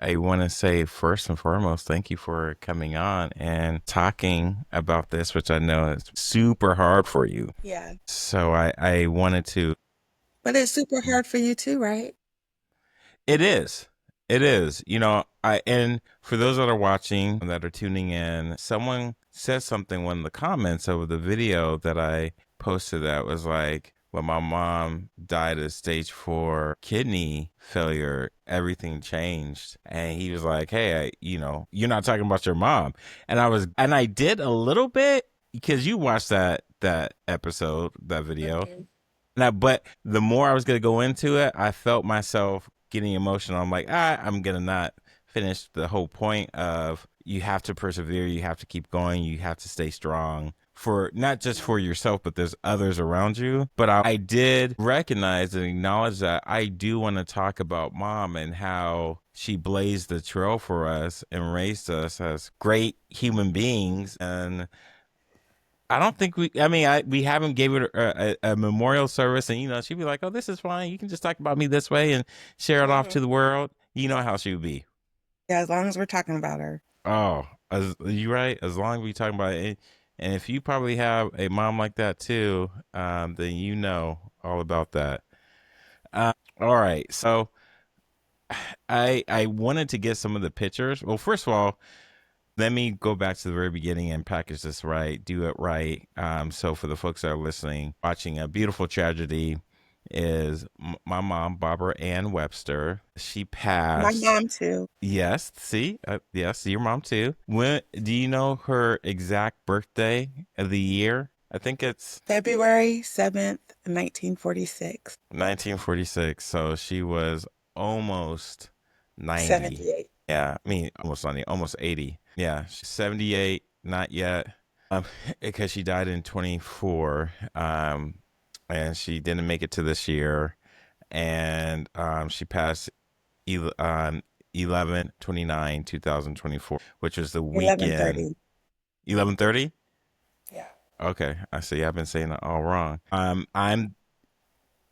I want to say first and foremost, thank you for coming on and talking about this, which I know is super hard for you. Yeah. So I wanted to, But it's super hard for you too, right? it is, it is, and for those that are watching, that are tuning in, someone said something in the comments of the video that I posted that was like, when my mom died of stage 4 kidney failure, everything changed. And he was like, hey, you're not talking about your mom. And I did a little bit because you watched that episode, that video. Mhm. Now, but the more I was going to go into it, I felt myself getting emotional. I'm like, I'm going to not finish the whole point of you have to persevere. You have to keep going. You have to stay strong for not just for yourself, but there's others around you. But I did recognize and acknowledge that I do want to talk about mom and how she blazed the trail for us and raised us as great human beings. And I don't think we haven't gave it a memorial service, and she'd be like, "Oh, this is fine. You can just talk about me this way and share it off to Mhm. the world." You know how she would be. Yeah, as long as we're talking about her. Oh, you right. As long as we talking about it, and if you probably have a mom like that too, then you know all about that. All right, so I wanted to get some of the pictures. Well, first of all, let me go back to the very beginning and package this right, do it right. So for the folks that are listening, watching a beautiful tragedy is my mom, Barbara Ann Webster. She My passed. mom too. Yes, see, yes, your mom too. When do you know her exact birthday of the year? I think it's February 7th, 1946. 1946. So she was almost 90. 78. Yeah, I mean almost 90, almost 80. Yeah, she's 78, not yet. Um, because she died in 24. And she didn't make it to this year. And she passed on 11/29, 2024, which was the weekend. 11:30. 11:30. Yeah. Okay, I see. I've been saying it all wrong. I'm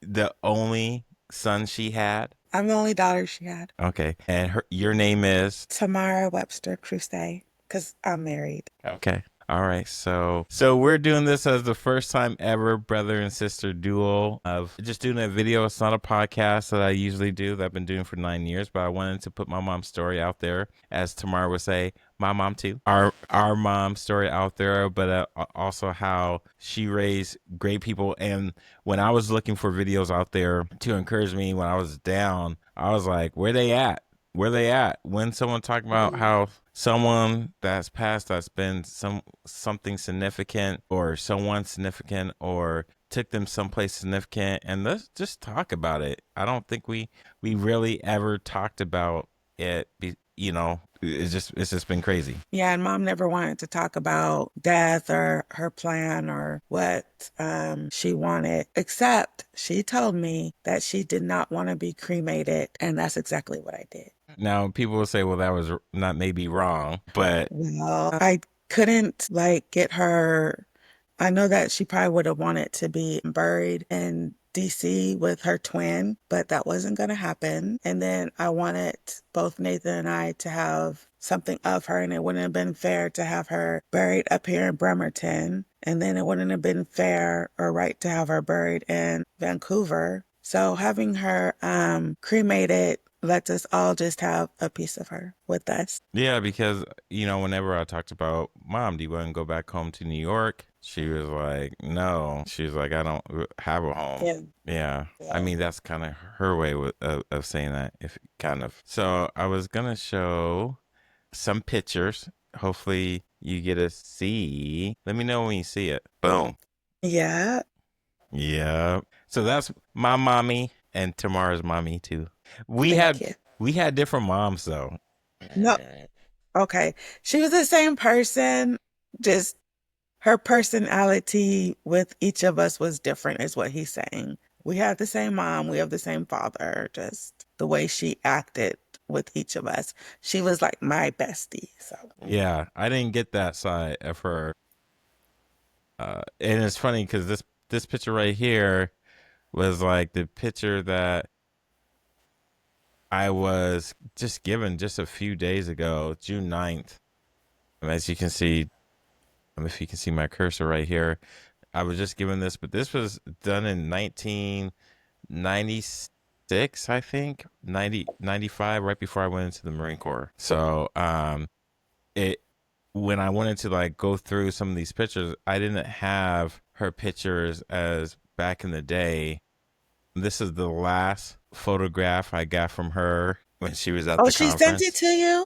the only son she had. I'm the only daughter she had. Okay, and your name is. Tamara Webster Crusade, because I'm married. Okay. All right. So we're doing this as the first time ever brother and sister duel of just doing a video. It's not a podcast that I usually do that I've been doing for 9 years, but I wanted to put my mom's story out there, as Tamara would say, my mom too. Our mom's story out there, but also how she raised great people. And when I was looking for videos out there to encourage me when I was down, I was like, where they at? Where they at? When someone talking about Mhm. how someone that's passed that's been something significant or someone significant or took them someplace significant, and let's just talk about it. I don't think we really ever talked about it. It's just been crazy. Yeah, and mom never wanted to talk about death or her plan or what she wanted, except she told me that she did not want to be cremated, and that's exactly what I did. Now people will say, well, that was not maybe wrong, but Well, I couldn't like get her. I know that she probably would have wanted to be buried in DC with her twin, but that wasn't going to happen. And then I wanted both Nathan and I to have something of her, and it wouldn't have been fair to have her buried up here in Bremerton. And then it wouldn't have been fair or right to have her buried in Vancouver. So having her cremated lets us all just have a piece of her with us. yeah, because whenever I talked about mom, do you want to go back home to New York? She was like, no. She was like, I don't have a home. Yeah. Yeah, I Yeah. mean that's kind of her way of saying that, if kind of. So I was gonna show some pictures. Hopefully you get to see. Let me know when you see it. Boom. Yeah. Yeah. So that's my mommy and Tamara's mommy too. We Thank had you. we had different moms though. No. Okay. She was the same person, just her personality with each of us was different, is what he's saying. We have the same mom, we have the same father, just the way she acted with each of us. She was like my bestie. So, Yeah, I didn't get that side of her. And it's funny because this picture right here was like the picture that I was just given just a few days ago, June 9th. And as you can see, if you can see my cursor right here, I was just given this, but this was done in 1996, I think, 95, right before I went into the Marine Corps. So, it, when I wanted to like go through some of these pictures, I didn't have her pictures as back in the day. This is the last photograph I got from her when she was at Oh, the she sent it conference. to you?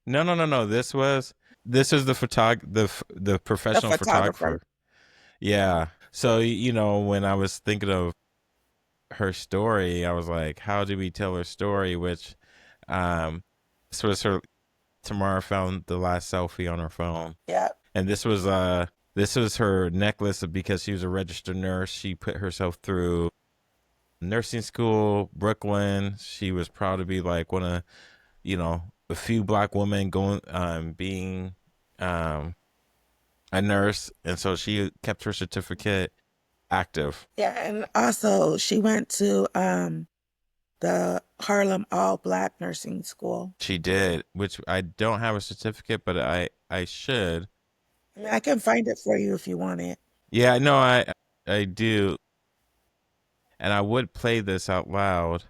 No, no, no, no. This is the The professional photographer. photographer. Yeah. So when I was thinking of her story, I was like, how do we tell her story? Which, um, this was her. Tamara found the last selfie on her phone, Yeah. and this was her necklace because she was a registered nurse. She put herself through nursing school, Brooklyn. She was proud to be like one of a few black women going being um a nurse, and so she kept her certificate active. Yeah, and also she went to the Harlem All Black Nursing School. She did, which I don't have a certificate, but I should. I mean, I can find it for you if you want it. Yeah, no, I do, and I would play this out loud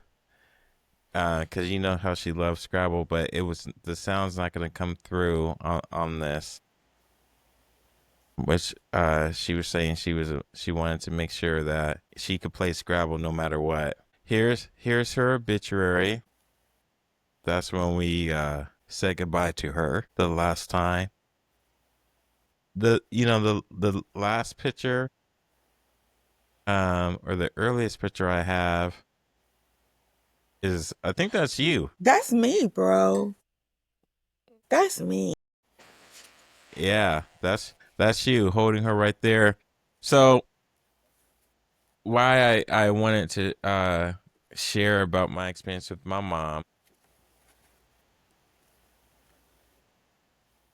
because you know how she loves Scrabble, but the sound's not going to come through on this. Which she was saying she wanted to make sure that she could play Scrabble no matter what. Here's her obituary. That's when we said goodbye to her the last time. The last picture or the earliest picture I have is, I think that's you. That's me, bro. That's me. Yeah, that's you holding her right there. So why I wanted to share about my experience with my mom.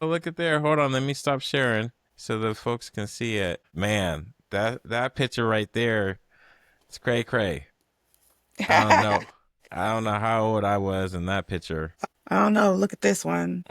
Oh, look at there. Hold on, let me stop sharing so the folks can see it. Man, that picture right there, it's cray cray. I don't I know. I don't know how old I was in that picture. don't know. Look at this one.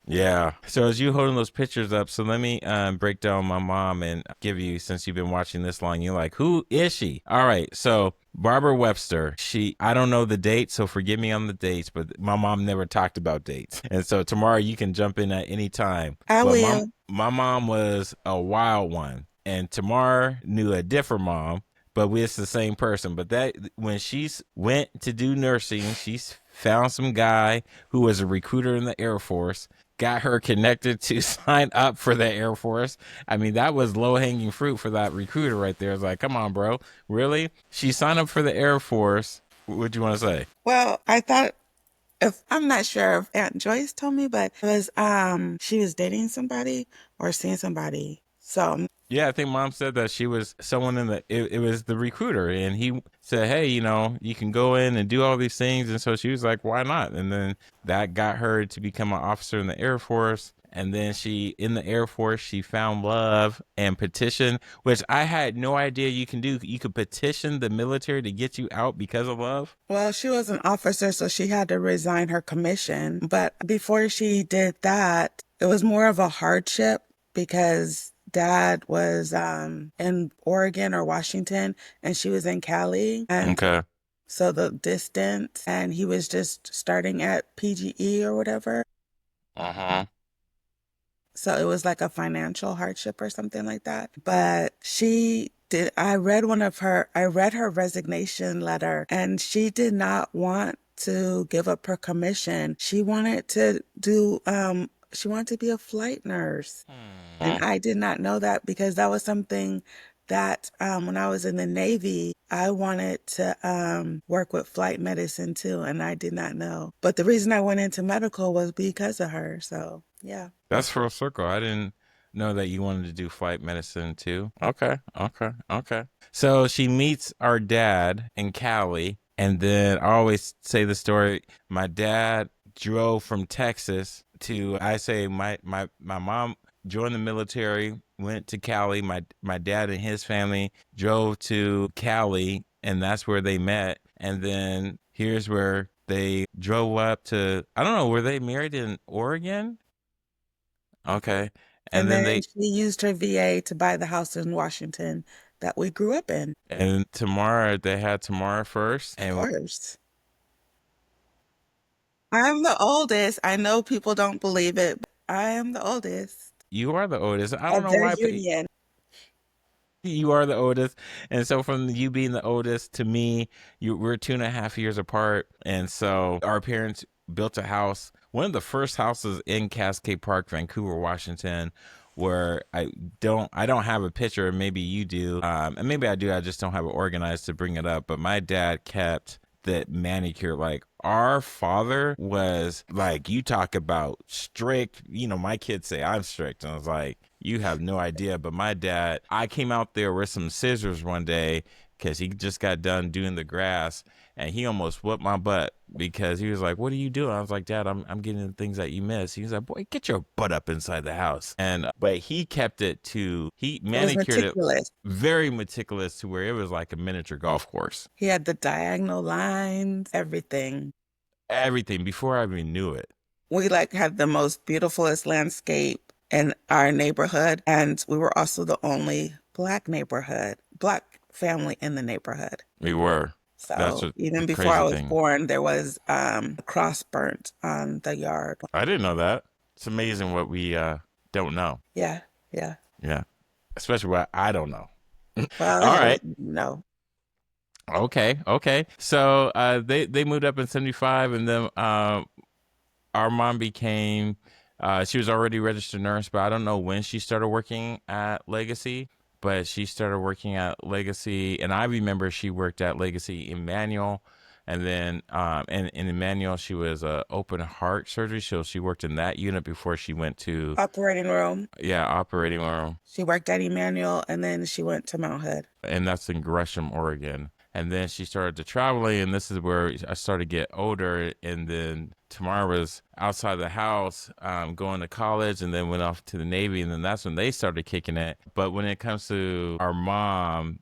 Yeah. So as you holding those pictures up, so let me break down my mom and give you, since you've been watching this long, you're like, who is she? All right. So Barbara Webster, I don't know the date, so forgive me on the dates, but my mom never talked about dates. And so tomorrow you can jump in at any time. I But my will. my mom was a wild one. And Tamar knew a different mom, but it's the same person. But that when she went to do nursing, she found some guy who was a recruiter in the Air Force, got her connected to sign up for the Air Force. I mean, that was low hanging fruit for that recruiter right there. It's like, come on, bro. Really? She signed up for the Air Force. What do you want to say? Well, I thought if I'm not sure if Aunt Joyce told me, but it was she was dating somebody or seeing somebody. So Yeah, I think mom said that she was someone it was the recruiter, and he said, hey, you can go in and do all these things. And so she was like, why not? And then that got her to become an officer in the Air Force. And then in the Air Force, she found love and petition, which I had no idea you can do. You could petition the military to get you out because of love. well, she was an officer, so she had to resign her commission. But before she did that, it was more of a hardship because dad was in Oregon or Washington and she was in Cali. And Okay. so the distance, and he was just starting at PGE or whatever. Uh huh. So it was like a financial hardship or something like that. But she did, I read her resignation letter, and she did not want to give up her commission. She wanted to be a flight nurse. And I did not know that because that was something that when I was in the Navy, I wanted to work with flight medicine too, and I did not know. But the reason I went into medical was because of her. So, yeah. That's full circle. I didn't know that you wanted to do flight medicine too. Okay, okay, okay. So she meets our dad in Cali, and then I always say the story. My dad drove from Texas to. I say my mom joined the military, went to Cali. My dad and his family drove to Cali, and that's where they met. And then here's where They drove up to, I don't know, were they married in Oregon? Okay. And And then then she used her VA to buy the house in Washington that we grew up in. They had Tamara first. Of And course. I'm the oldest. I know people don't believe it, but I am the oldest you are the oldest. I don't of know their why, union. you are the oldest. And so from you being the oldest to me, we're 2.5 years apart. And so our parents built a house, one of the first houses in Cascade Park, Vancouver, Washington, where I don't have a picture. Maybe you do. And maybe I do. I just don't have it organized to bring it up. But my dad kept that manicure. Like our father was like, you talk about strict, my kids say I'm strict. And I was like, you have no idea. But my dad, I came out there with some scissors one day because he just got done doing the grass, and he almost whooped my butt because he was like, "What are you doing?" I was like, "Dad, I'm getting the things that you miss." He was like, "Boy, get your butt up inside the house." And but he kept it to he It was manicured it meticulous. very meticulous to where it was like a miniature golf course. He had the diagonal lines, everything. Everything before I even knew it. We like had the most beautifulest landscape in our neighborhood, and we were also the only black family in the neighborhood. We were. That's So the even before I crazy was thing. born, there was a cross burnt on the yard. I didn't know that. It's amazing what we don't know. Yeah, yeah. Yeah. Especially what I don't know. Well, All you right. wouldn't know. Okay. Okay. So they moved up in 75, and then our mom became she was already a registered nurse, but I don't know when she started working at Legacy. But she started working at Legacy, and I remember she worked at Legacy Emmanuel, and then in Emmanuel she was open heart surgery, so she worked in that unit before she went to Operating room. operating room, She worked at Emmanuel, and then she went to Mount Hood. and that's in Gresham, Oregon. And then she started to traveling, and this is where I started to get older. And then Tamara was outside the house, going to college, and then went off to the Navy, and then that's when they started kicking it. But when it comes to our mom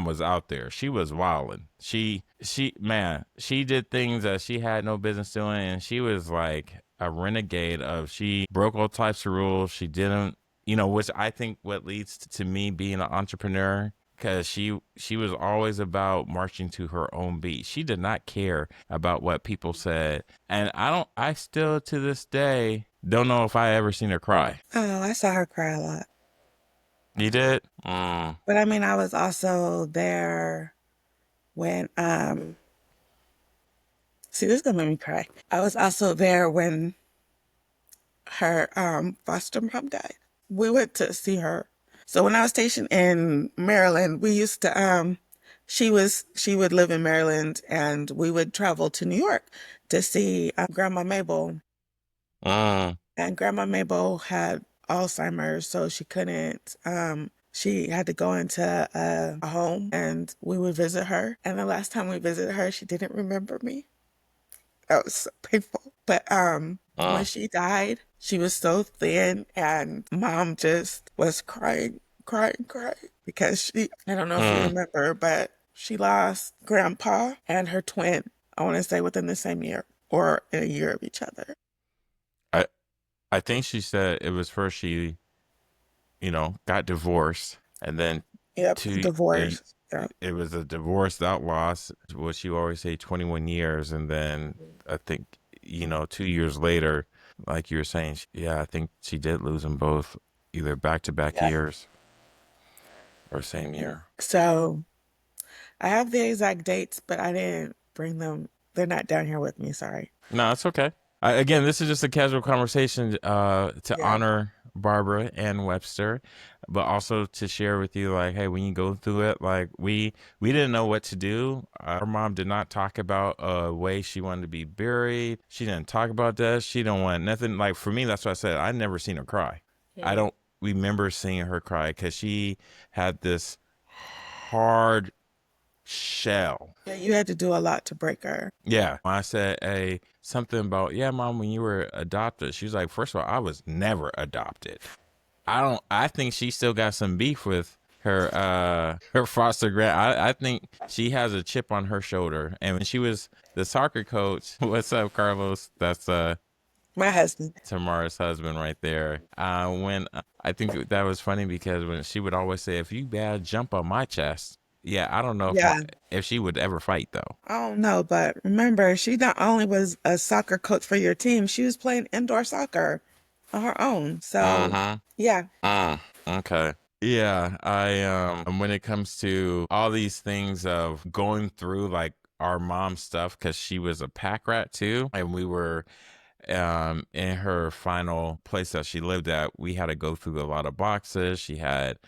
was out there. She was wilding. Man, she did things that she had no business doing, and she was like a renegade. She broke all types of rules. She didn't, which I think what leads to me being an entrepreneur, because she was always about marching to her own beat. She did not care about what people said. And I still to this day don't know if I ever seen her cry. Oh, I saw her cry a lot. You did? Mm. But I mean, I was also there when see, this is gonna make me cry. I was also there when her foster mom died. We went to see her. So when I was stationed in Maryland, we used to she would live in Maryland, and we would travel to New York to see Grandma Mabel. Mm. And Grandma Mabel had Alzheimer's, so she couldn't she had to go into a home, and we would visit her. And the last time we visited her, she didn't remember me. That was so painful. But when Mm. she died, she was so thin, and mom just was crying, crying, crying because I don't know if you Mm. remember, but she lost grandpa and her twin, I want to say within the same year or in a year of each other. I I think she said it was first she, got divorced, and then Yep, two and divorce. Yep. it was a divorce that lost what you always say 21 years, and then I think 2 years later, like you were saying, yeah, I think she did lose them both, either back to back Yeah. years or same year. So I have the exact dates, but I didn't bring them. They're not down here with me. Sorry. No, it's okay. Again, this is just a casual conversation to Yeah. honor Barbara and Webster, but also to share with you, like, hey, when you go through it, like we didn't know what to do. Our mom did not talk about a way she wanted to be buried. She didn't talk about that. She don't want nothing. Like for me, that's what I said. I never seen her cry. I Yeah. don't remember seeing her cry because she had this hard shell. Yeah, you had to do a lot to break her. Yeah. I said, hey, something about, yeah, mom, when you were adopted, she was like, first of all, I was never adopted. I think she still got some beef with her foster grad. I think she has a chip on her shoulder. And when she was the soccer coach, what's up, Carlos? That's My husband. Tamara's husband right there. When I think that was funny because when she would always say, "If you bad, jump on my chest." Yeah, I don't know Yeah. if she would ever fight though. I don't know, but remember, she not only was a soccer coach for your team, she was playing indoor soccer on her own. So, Uh-huh. yeah. Okay. Yeah, I when it comes to all these things of going through like our mom's stuff cuz she was a pack rat too and we were in her final place that she lived at, we had to go through a lot of boxes. She had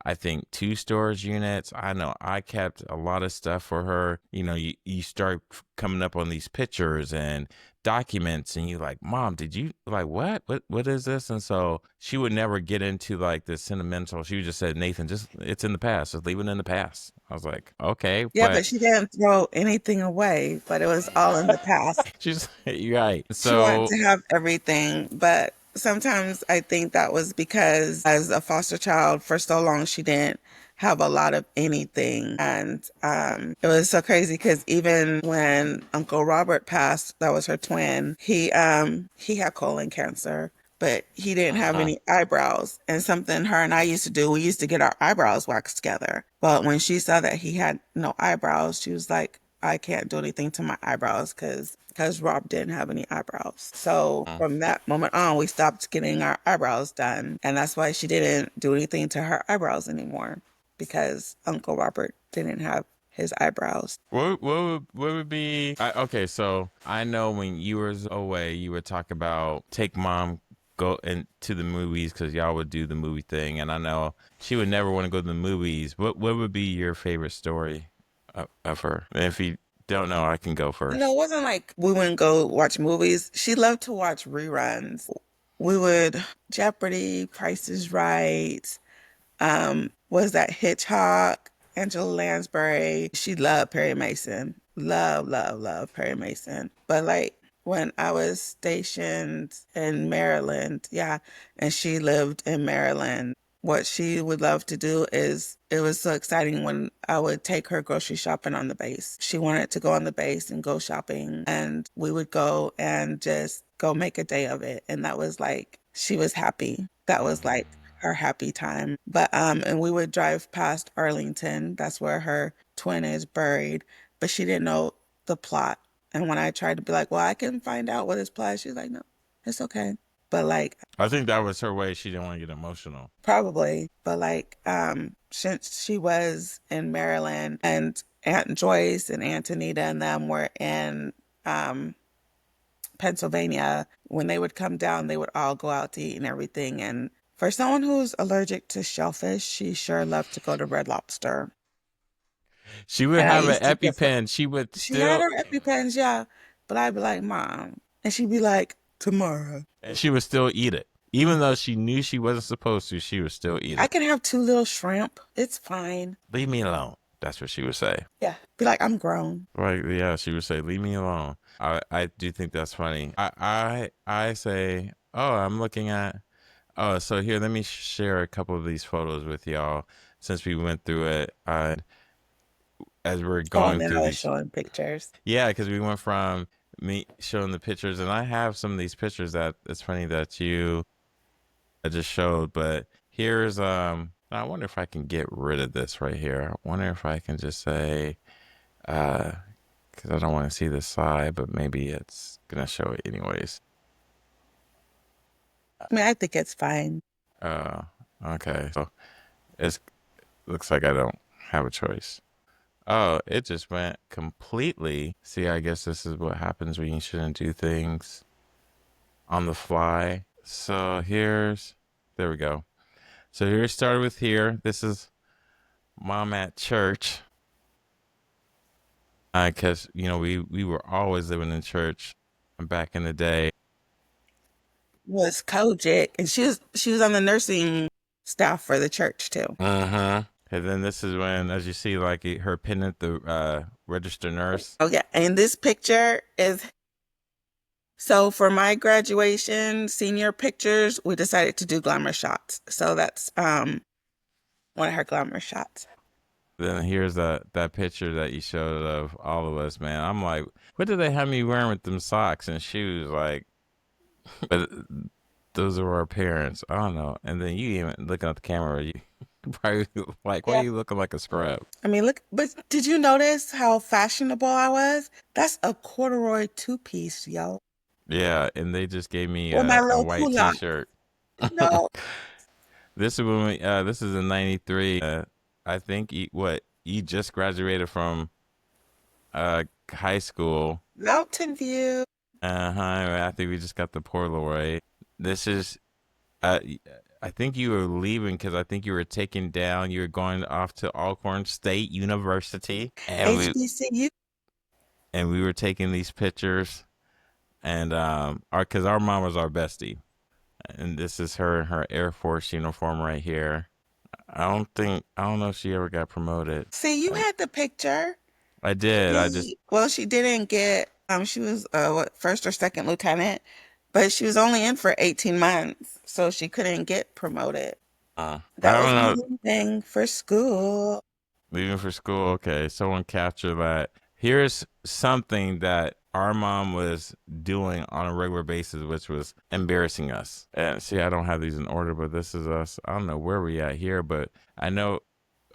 I think two storage units. I know I kept a lot of stuff for her. You know, you start coming up on these pictures and documents and you like, Mom, did you like what is this? And so she would never get into like this sentimental. She would just say, Nathan, just it's in the past. Just leave it in the past. I was like, okay, Yeah, but but she didn't throw anything away, but it was all in the past. she's you're right. She wanted So to have everything, but sometimes I think that was because as a foster child for so long, she didn't have a lot of anything. And it was so crazy because even when Uncle Robert passed, that was her twin, he had colon cancer. But he didn't have uh-huh. any eyebrows. And something her and I used to do, we used to get our eyebrows waxed together. But when she saw that he had no eyebrows, she was like, I can't do anything to my eyebrows because Rob didn't have any eyebrows. So from that moment on, we stopped getting our eyebrows done, and that's why she didn't do anything to her eyebrows anymore because Uncle Robert didn't have his eyebrows. What would be okay? So I know when you were away, you would talk about take mom go into the movies because y'all would do the movie thing, and I know she would never want to go to the movies. What would be your favorite story of her? And if you don't know, I can go No, first. it wasn't like we wouldn't go watch movies. She loved to watch reruns. We would Jeopardy, Price is Right, was that Hitchcock, Angela Lansbury. She loved Perry Mason. Love, love, love Perry Mason. But like when I was stationed in Maryland, yeah, and she lived in Maryland, what she would love to do is it was so exciting when I would take her grocery shopping on the base. She wanted to go on the base and go shopping, and we would go and just go make a day of it. And that was like, she was happy. That was like her happy time. But and we would drive past Arlington. That's where her twin is buried. But she didn't know the plot. And when I tried to be like, well, I can find out what his plot is, she's like, no, it's okay. But like I think that was her way. She didn't want to get emotional. probably, but like since she was in Maryland and Aunt Joyce and Aunt Anita and them were in um Pennsylvania, when they would come down, they would all go out to eat and everything. And for someone who's allergic to shellfish, she sure loved to go to Red Lobster. She would And I have an used to give her, EpiPen. She would she had still her EpiPens, yeah. But I'd be like, Mom. And she'd be like, tomorrow. and she would still eat it, even though she knew she wasn't supposed to. She would still eat I it. can have two little shrimp. It's fine. Leave me alone. That's what she would say. Yeah. Be like, I'm grown. Like, yeah, she would say, "Leave me alone." I do think that's funny. I say, "Oh, I'm looking at." Oh, so here, let me share a couple of these photos with y'all since we went through it. As we're Oh, and going then through I was these, showing pictures. yeah, because we went from me showing the pictures, and I have some of these pictures that it's funny that you I just showed, but here's I wonder if I can get rid of this right here. I wonder if I can just say uh because I don't want to see the side, but maybe it's gonna show it anyways. I mean, I think it's fine. Uh, okay, so it looks like I don't have a choice. Oh, it just went completely. See, I guess this is what happens when you shouldn't do things on the fly. So there we go. So here it started with here. This is mom at church. Because we were always living in church back in the day. Was Kojic, and she was on the nursing staff for the church too. Uh-huh. And then this is when, as you see, like her pendant, the registered nurse. Oh yeah, and this picture is so for my graduation senior pictures, we decided to do glamour shots. So that's one of her glamour shots. Then here's that picture that you showed of all of us, man. I'm like, what do they have me wearing with them socks and shoes? Like, but those are our parents. I don't know. And then you even looking at the camera, you probably like, why are Yeah. you looking like a scrub? I mean, look, but did you notice how fashionable I was? That's a corduroy two-piece, yo. Yeah, and they just gave me With my a little white culotte. T-shirt. No, This is when this is in '93. I think you just graduated from high school. Mountain View. Uh-huh. I think we just got the Polaroid. This is uh I think you were leaving because I think you were taken down. You were going off to Alcorn State University, and HBCU. we were taking these pictures, and our because our mom was our bestie, and this is her in her Air Force uniform right here. I don't know if she ever got promoted. See, you Like had the picture. I did. I just Well, she didn't get, she was, what, first or second lieutenant, but she was only in for 18 months, so she couldn't get promoted. I That was don't me know. leaving for school. Leaving for school. Okay, someone capture that. Here's something that our mom was doing on a regular basis, which was embarrassing us. And see, I don't have these in order, but this is us. I don't know where we at here, but I know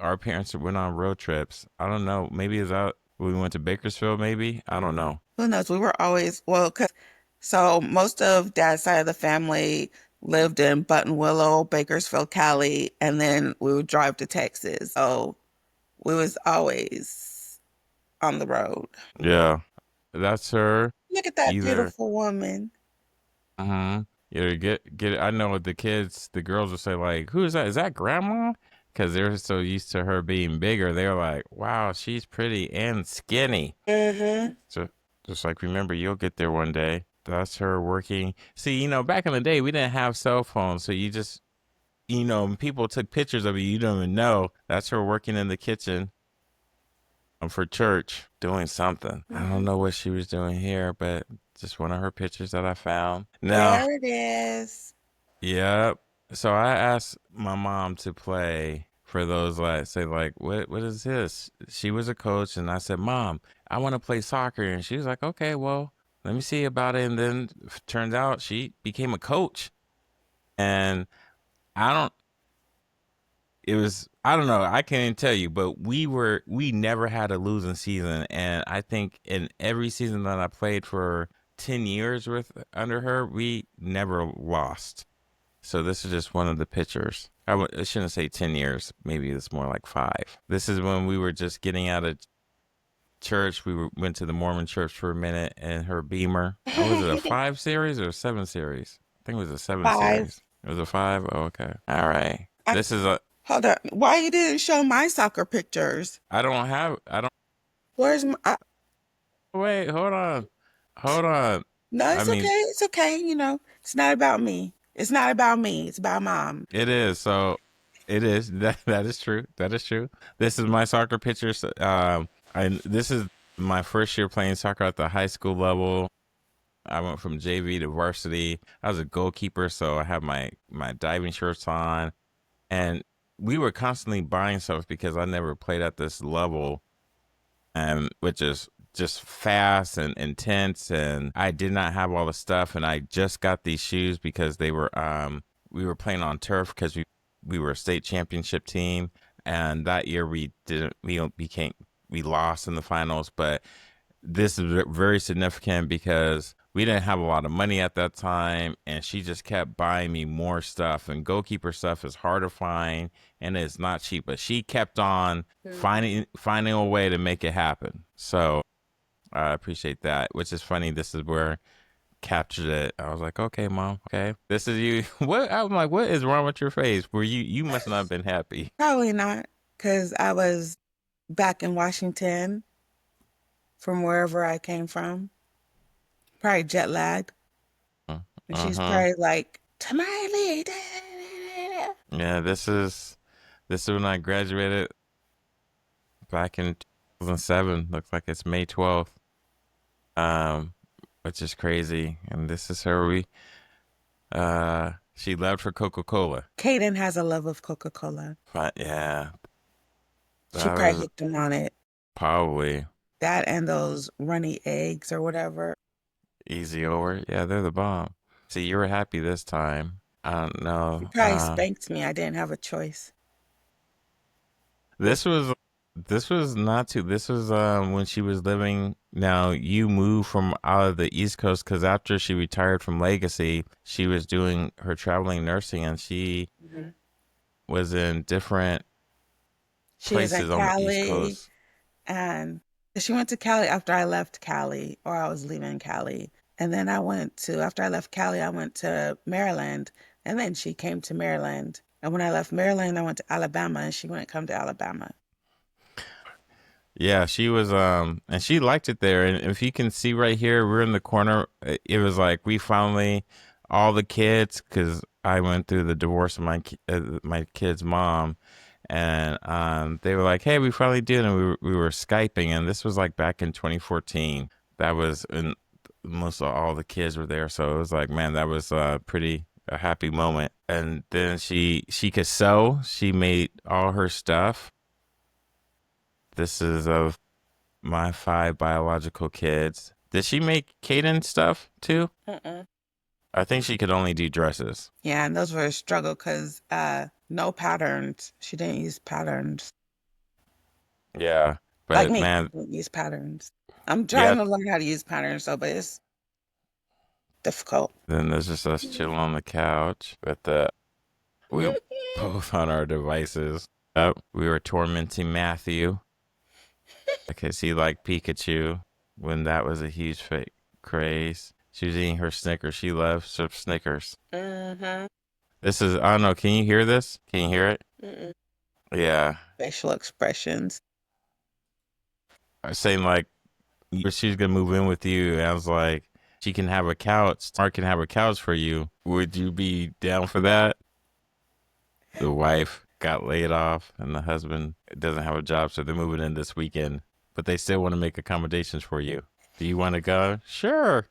our parents went on road trips. I don't know. Maybe it's out. We went to Bakersfield. Maybe I don't know. Who knows? We were always, well, 'cause so most of dad's side of the family lived in Buttonwillow, Bakersfield, Cali, and then we would drive to Texas. So we was always on the road. Yeah, that's her. Look at that Either beautiful woman. Yeah, get it. I know the kids, the girls will say like, "Who is that? Is that grandma?" Because they're so used to her being bigger. They're like, "Wow, she's pretty and skinny." Mm-hmm. So just like remember, you'll get there one day. That's her working. See, back in the day, we didn't have cell phones, so you just, people took pictures of you. You don't even know. That's her working in the kitchen for church, doing something. I don't know what she was doing here, but just one of her pictures that I found. Now, There it is. yeah. So I asked my mom to play for those like say like what is this? She was a coach and I said, "Mom, I want to play soccer." And she was like, "Okay, well, let me see about it." And then turns out she became a coach. And I don't it was I don't know, I can't even tell you, but we never had a losing season and I think in every season that I played for 10 years with under her, we never lost. So this is just one of the pictures. I shouldn't say 10 years. Maybe it's more like 5. This is when we were just getting out of church. Went to the Mormon church for a minute in her Beamer. Was it a 5 series or a 7 series? I think it was a 7 Five. series. It was a 5? Oh, okay. All right. I, This is a, hold on. Why you didn't show my soccer pictures? I don't, Where's my? wait, hold on. Hold on. No, I it's okay. mean, It's okay. It's not about me. It's not about me. It's about mom. it is. So it is. That is true. That is true. This is my soccer pictures. This is my first year playing soccer at the high school level. I went from JV to varsity. I was a goalkeeper, so I have my diving shirts on, and we were constantly buying stuff because I never played at this level, and which is just fast and intense. And I did not have all the stuff, and I just got these shoes because they were we were playing on turf because we were a state championship team, and that year we didn't we lost in the finals, but this is very significant because we didn't have a lot of money at that time and she just kept buying me more stuff, and goalkeeper stuff is hard to find and it's not cheap, but she kept on finding a way to make it happen. So I appreciate that, which is funny. This is where captured it. I was like, okay, mom, okay, this is you. What? I'm like, what is wrong with your face? Were you must not have been happy. Probably not, because I was back in Washington from wherever I came from. Probably jet lagged. And she's Uh-huh. probably like, Tamale. Yeah, this is when I graduated back in 2007. Looks like it's May 12th. Um, which is crazy. And this is her. She loved her Coca-Cola. Kaden has a love of Coca-Cola. But yeah, She that probably was hooked him on it. probably That and those runny eggs or whatever. easy over. Yeah, they're the bomb. See, you were happy this time. I don't She know. probably spanked me. I didn't have a choice. This was this was not too. This was when she was living. Now you moved from out of the East Coast because after she retired from Legacy, she was doing her traveling nursing, and she Mhm. was in different She was in places on the East Cali, Coast. and she went to Cali after I left Cali, or I was leaving Cali. And then after I left Cali, I went to Maryland, and then she came to Maryland. And when I left Maryland, I went to Alabama, and she wouldn't come to Alabama. Yeah, she was and she liked it there. And if you can see right here, we're in the corner. It was like we finally all the kids because I went through the divorce of my kid's mom, and they were like, "Hey, we finally did," and we were skyping, and this was like back in 2014. That was and most of all the kids were there, so it was like, man, that was pretty a happy moment. And then she could sew. She made all her stuff. This is of my 5 biological kids. Did she make Kaden stuff too? Mm-mm. I think she could only do dresses. Yeah, and those were a struggle because no patterns. She didn't use patterns. Yeah, Like but me, man, I don't use patterns. I'm yeah. trying to learn how to use patterns though, but it's difficult. Then there's just us chilling on the couch with the we were both on our devices. We were tormenting Matthew because he liked Pikachu when that was a huge fake craze. She was eating her Snickers. She loved some Snickers. Mm-hmm. This is I don't know. Can you hear this? Can you hear it? Mm-mm. Yeah, Facial expressions. I was saying like she's gonna move in with you. And I was like, she can have a couch. Mark can have a couch for you. Would you be down for that? The wife got laid off, and the husband doesn't have a job, so they're moving in this weekend. But they still want to make accommodations for you. Do you want to go? Sure.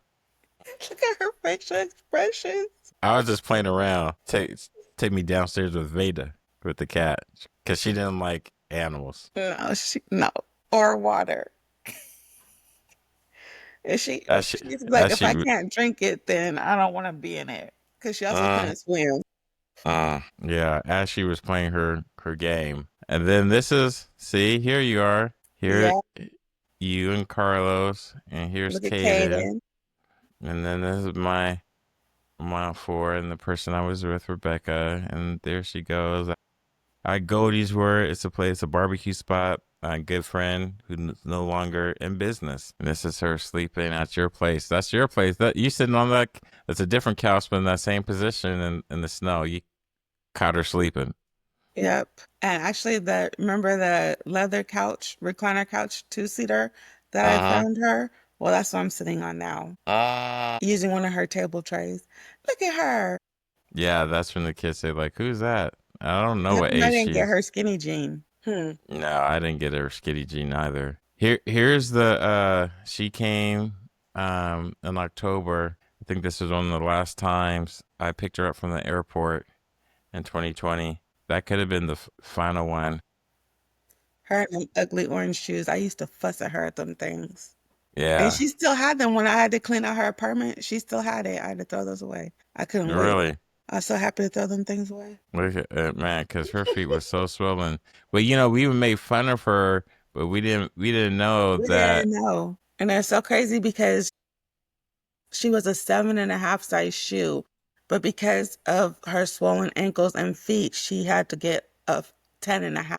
Look at her facial expressions. I was just playing around. Take me downstairs with Veda with the cat because she didn't like animals. No. Or water. And As she, she's like, as if I she, can't drink it, then I don't want to be in it. Because she also uh, couldn't swim. yeah, as she was playing her game, and then this is see here you are here Yeah. you and Carlos, and here's Look at Kaden, Kaden. and then this is my 4, and the person I was with, Rebecca, and there she goes. I Goldie's where it's a place, a barbecue spot. A good friend who's no longer in business. And this is her sleeping at your place. That's your place. That you sitting on that. It's a different couch, but in that same position in the snow. You caught her sleeping. Yep. And actually, remember the leather couch, recliner couch, two-seater that I Uh found her? Well, that's what I'm sitting on now, huh. using one of her table trays. Look at her. Yeah, that's when the kids say like, "Who's that?" I don't know How what come I age didn't she get is. her skinny jean? No, I didn't get her Skitty Jean either. Here's the she came in October. I think this was one of the last times I picked her up from the airport in 2020. That could have been the final one. Her and them ugly orange shoes. I used to fuss at her at them things. And Yeah, she still had them when I had to clean out her apartment. She still had it. I had to throw those away. I couldn't wait. really. I was so happy to throw them things away. Look at man, because her feet were so swollen. But we even made fun of her, but we didn't know We that. didn't know. And it's so crazy because she was a 7.5 size shoe. But because of her swollen ankles and feet, she had to get a 10.5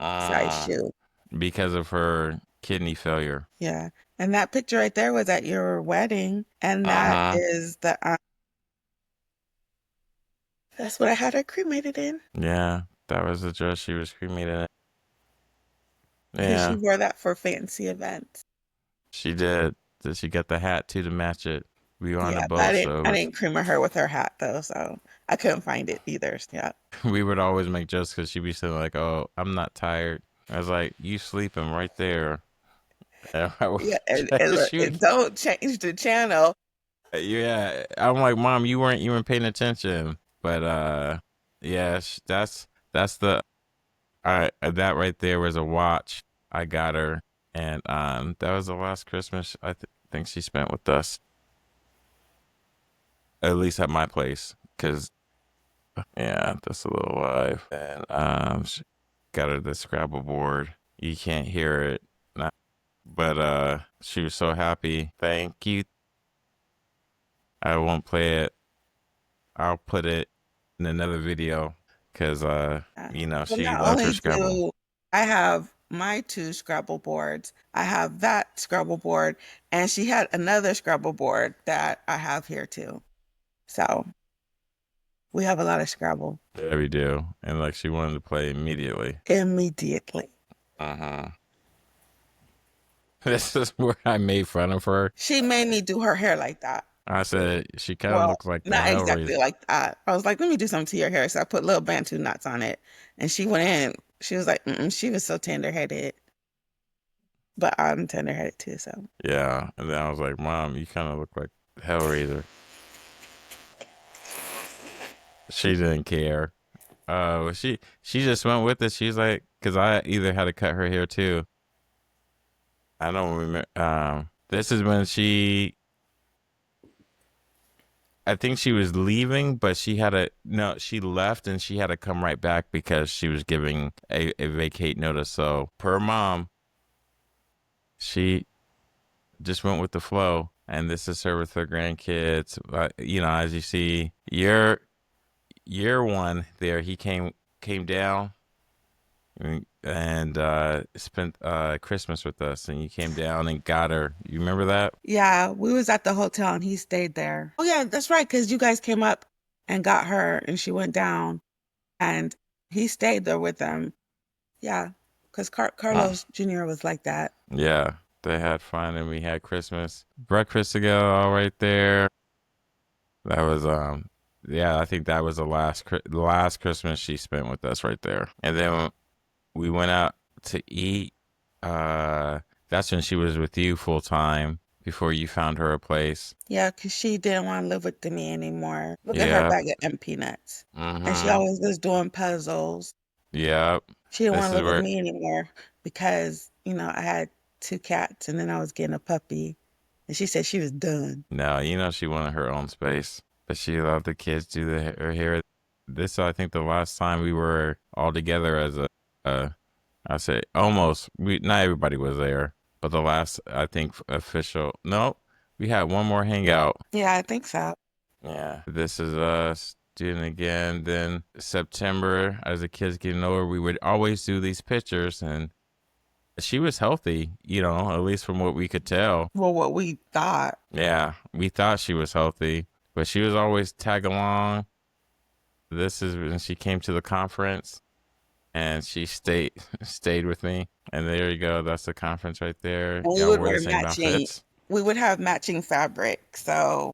size Uh, shoe. because of her kidney failure. Yeah. And that picture right there was at your wedding. And that Uh-huh. is that's what I had her cremated in. Yeah, that was the dress she was cremated in. Because she Yeah, wore that for fancy events. she did. Did she get the hat too to match it? We were on a Yeah, but I boat, didn't so it I was. didn't crema her with her hat though, so I couldn't find it either. Yeah. We would always make jokes because she'd be saying like, "Oh, I'm not tired." I was like, "You sleeping right there?" And I would, Yeah, and look, she would, and don't change the channel. Yeah, I'm like, Mom, you weren't even paying attention. But yeah, that's the I that right there was a watch I got her, and that was the last Christmas think she spent with us, at least at my place, because yeah, that's a little live. And she got her the Scrabble board. You can't hear it, but she was so happy. Thank you. I won't play it. I'll put it in another video because Yeah. Well, she not loved her only Scrabble. do I have my two Scrabble boards, I have that Scrabble board, and she had another Scrabble board that I have here too. So we have a lot of Scrabble Yeah, we do, and like she wanted to play immediately. immediately. Uh-huh. This is where I made fun of her. She made me do her hair like that. I said she kind of Well, looks like the not Hellraiser. exactly like that. I was like, let me do something to your hair. So I put little bantu knots on it. And she went in. She was like, mm-mm. She was so tender-headed. But I'm tender-headed too, so. Yeah, and then I was like, Mom, you kind of look like Hellraiser. She didn't care. She just went with it. She's like, because I either had to cut her hair too. I don't remember. This is when I think she was leaving, but she had a no. She left and she had to come right back because she was giving a vacate notice. So per mom, she just went with the flow. And this is her with her grandkids. As you see, year one there, he came down and spent Christmas with us, and you came down and got her. You remember that? Yeah, we was at the hotel and he stayed there. Oh yeah, that's right, because you guys came up and got her and she went down and he stayed there with them. Yeah, because Mm. Carlos Jr. was like that. Yeah, they had fun, and we had Christmas breakfast together, all right there. That was yeah, I think that was the last Christmas she spent with us right there. And then we went out to eat. Uh, that's when she was with you full time before you found her a place. Yeah, because she didn't want to live with me anymore. Look at her Yeah. bag of empty nuts. And she Mm-hmm. always was doing puzzles. Yep. She didn't want This to is live with where me anymore because, I had two cats and then I was getting a puppy. And she said she was done. no, she wanted her own space, but she allowed the kids do her hair. This, I think, the last time we were all together as uh, I say almost. We not everybody was there, but the last I think official. No, we had one more hangout. Yeah, I think so. Yeah, this is us doing it again. Then September, as the kids getting older, we would always do these pictures, and she was healthy, at least from what we could tell. Well, what we thought. Yeah, we thought she was healthy, but she was always tag along. This is when she came to the conference, and she stayed with me. And there you go. That's the conference right there. And we Y'all would wore the wear same matching, outfits. we would have matching fabric. So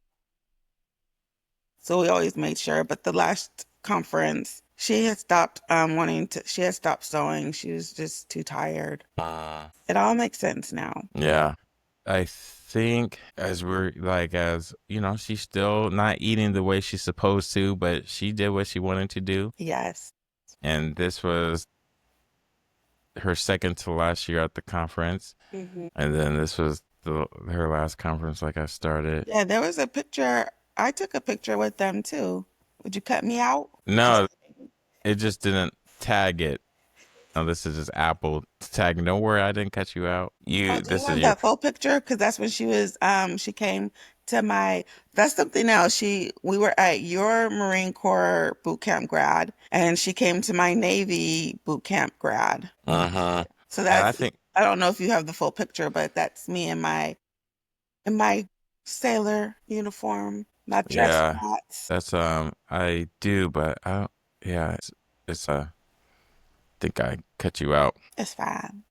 we always made sure. But the last conference, she had stopped she had stopped sewing. She was just too tired. It all makes sense now. Yeah. I think as she's still not eating the way she's supposed to, but she did what she wanted to do. Yes. And this was her second to last year at the conference. Hmm. And then this was her last conference like I started. Yeah, there was a picture. I took a picture with them too. Would you cut me out? Just No, it just didn't tag it. No, this is just Apple tag. Don't worry, I didn't cut you out. Oh, do you This is want your that full picture? Because that's when she came to that's something else. We were at your Marine Corps boot camp grad, and she came to my Navy boot camp grad. uh-huh. So And I that's, think I don't know if you have the full picture, but that's me in my sailor uniform, my dress yeah, pants. that's I do, but I don't yeah, it's think I cut you out. It's fine.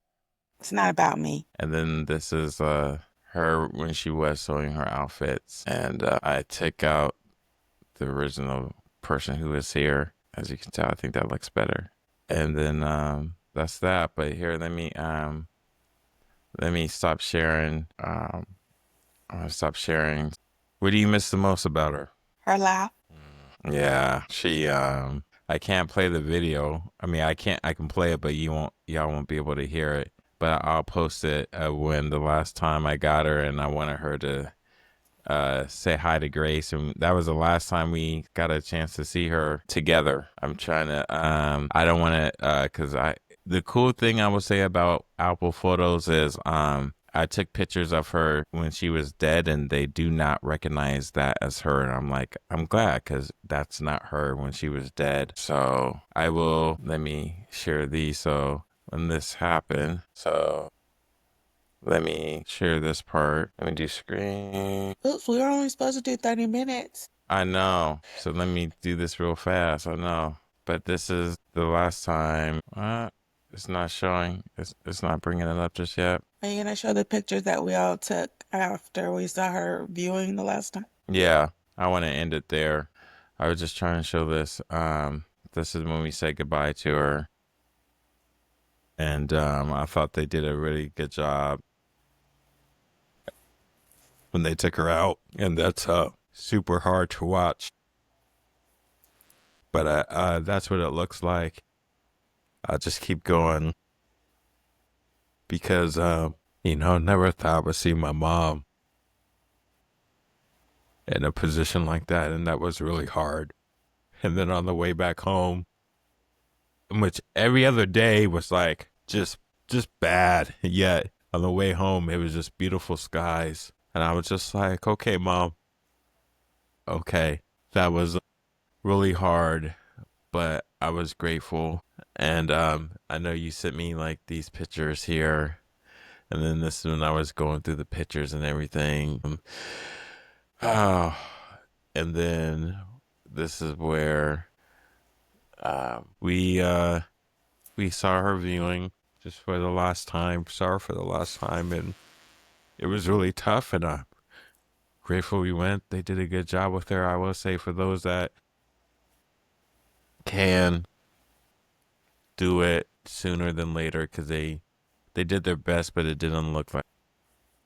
It's not about me. And then this is her when she was sewing her outfits, and I took out the original person who was here. As you can tell, I think that looks better. And then that's that. But here, let me stop sharing. I'm gonna stop sharing What do you miss the most about her? Her laugh. Yeah, I can't play the video. I mean, I can play it, but y'all won't be able to hear it. But I'll post it when the last time I got her and I wanted her to say hi to Grace, and that was the last time we got a chance to see her together. I'm trying to I don't want to cuz I the cool thing I would say about Apple Photos is I took pictures of her when she was dead and they do not recognize that as her, and I'm like, I'm glad cuz that's not her when she was dead. So, I will let me share these so when this happened. So, let me share this part. Let me do screen. Oops, we were only supposed to do 30 minutes. I know. So let me do this real fast. I know. But this is the last time. It's not showing. It's not bringing it up just yet. Are you gonna show the pictures that we all took after we saw her viewing the last time? Yeah, I want to end it there. I was just trying to show this. This is when we said goodbye to her. And I thought they did a really good job when they took her out. And that's super hard to watch. But that's what it looks like. I'll just keep going because, never thought I would see my mom in a position like that. And that was really hard. And then on the way back home, which every other day was like just bad. Yet on the way home, it was just beautiful skies. And I was just like, okay, mom, okay. That was really hard, but I was grateful. And I know you sent me like these pictures here. And then this is when I was going through the pictures and everything. Oh, and then this is where we saw her viewing just for the last time. Saw her for the last time, and it was really tough. And I'm grateful we went. They did a good job with her. I will say for those that can do it sooner than later, because they did their best, but it didn't look like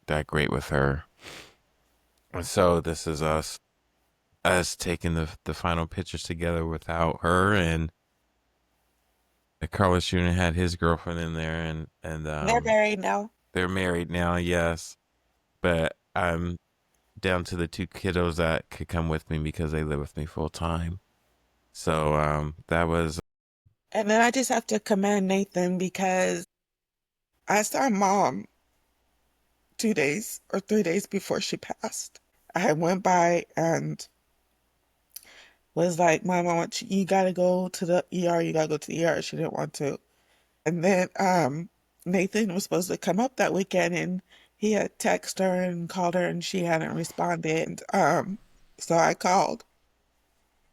that great with her. And so this is us taking the final pictures together without her, and Carlos Jr. had his girlfriend in there, and They're married now. they're married now, yes. But I'm down to the two kiddos that could come with me because they live with me full time. So that was And then I just have to commend Nathan because I saw mom 2 days or 3 days before she passed. I went by and was like, Mom, you gotta go to the ER, you gotta go to the ER. She didn't want to. And then Nathan was supposed to come up that weekend and he had texted her and called her and she hadn't responded. So I called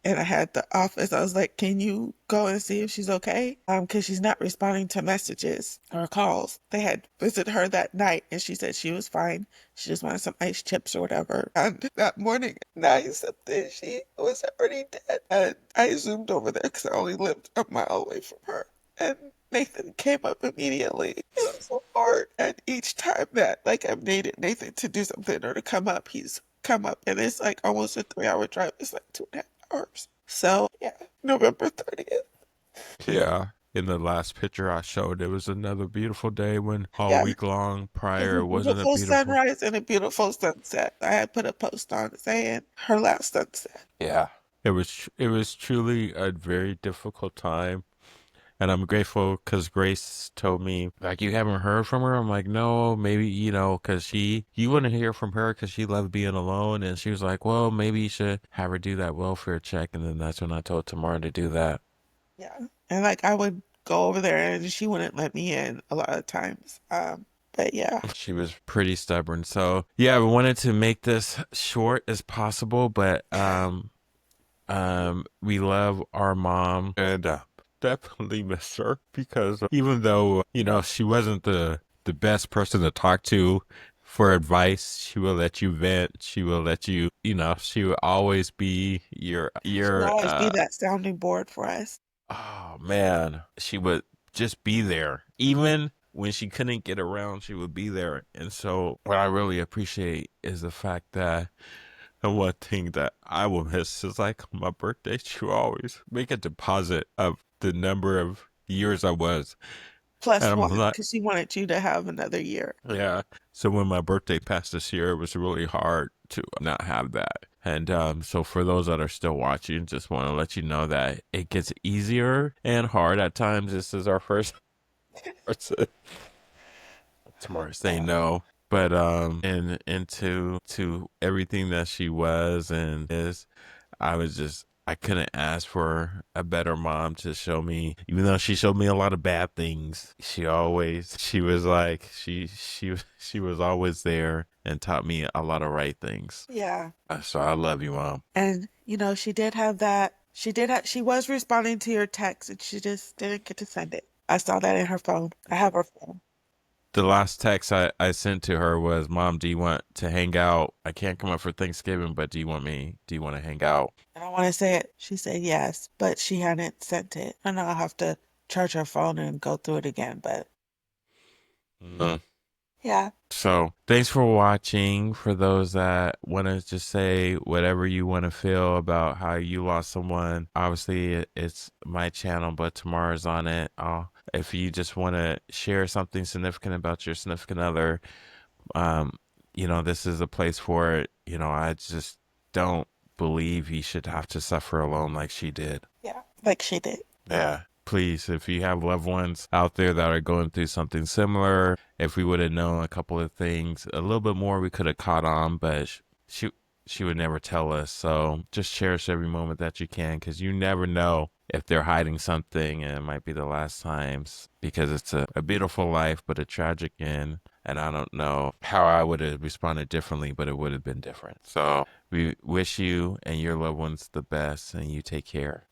and I had the office. I was like, can you go and see if she's okay? Because she's not responding to messages or calls. They had visited her that night and she said she was fine. She just wanted some ice chips or whatever. And that morning at 9 something, she was already dead. And I zoomed over there because I only lived a mile away from her. And Nathan came up immediately. It was so hard. And each time that like I've needed Nathan to do something or to come up, he's come up. And it's like almost a 3 hour drive. It's like 2.5 hours. So yeah, November 30th. yeah. In the last picture I showed, it was another beautiful day when all Yeah. week long It was prior a it wasn't a beautiful beautiful. sunrise and a beautiful sunset. I had put a post on saying her last sunset. Yeah. It was truly a very difficult time. And I'm grateful because Grace told me, like, you haven't heard from her? I'm like, no, maybe, because you wouldn't hear from her because she loved being alone. And she was like, well, maybe you should have her do that welfare check. And then that's when I told Tamara to do that. Yeah. And like I would go over there and she wouldn't let me in a lot of times. But yeah. She was pretty stubborn. So, yeah, we wanted to make this short as possible, but we love our mom and definitely miss her because even though she wasn't the best person to talk to for advice, she will let you vent. She will let you, she will always be She'll your always be that sounding board for us. oh man, she would just be there even when she couldn't get around. She would be there, and so what I really appreciate is the fact that And one thing that I will miss is like on my birthday, she will always make a deposit of the number of years I was. Plus And I'm one, like, because she wanted you to have another year. yeah. So when my birthday passed this year, it was really hard to not have that. And so for those that are still watching, just want to let you know that it gets easier and hard at times. This is our first person. Tamara saying no. But and into to everything that she was and is, I was just I couldn't ask for a better mom to show me, even though she showed me a lot of bad things. She was like she was always there and taught me a lot of right things. Yeah. So I love you, mom. And, she did have that. She was responding to your text and she just didn't get to send it. I saw that in her phone. I have her phone. The last text I sent to her was, Mom, do you want to hang out? I can't come up for Thanksgiving, but do you want to hang out? And I want to say it. She said yes, but she hadn't sent it. I know I'll have to charge her phone and go through it again, but Mm. yeah. So thanks for watching. For those that want to just say whatever you want to feel about how you lost someone, obviously it's my channel, but Tamara's on it. If you just want to share something significant about your significant other, um, this is a place for it. I just don't believe he should have to suffer alone like she did. Yeah, like she did. Yeah. Please, if you have loved ones out there that are going through something similar, if we would have known a couple of things a little bit more, we could have caught on, but she would never tell us. So just cherish every moment that you can, because you never know if they're hiding something and it might be the last times, because it's a beautiful life, but a tragic end. And I don't know how I would have responded differently, but it would have been different. So we wish you and your loved ones the best, and you take care.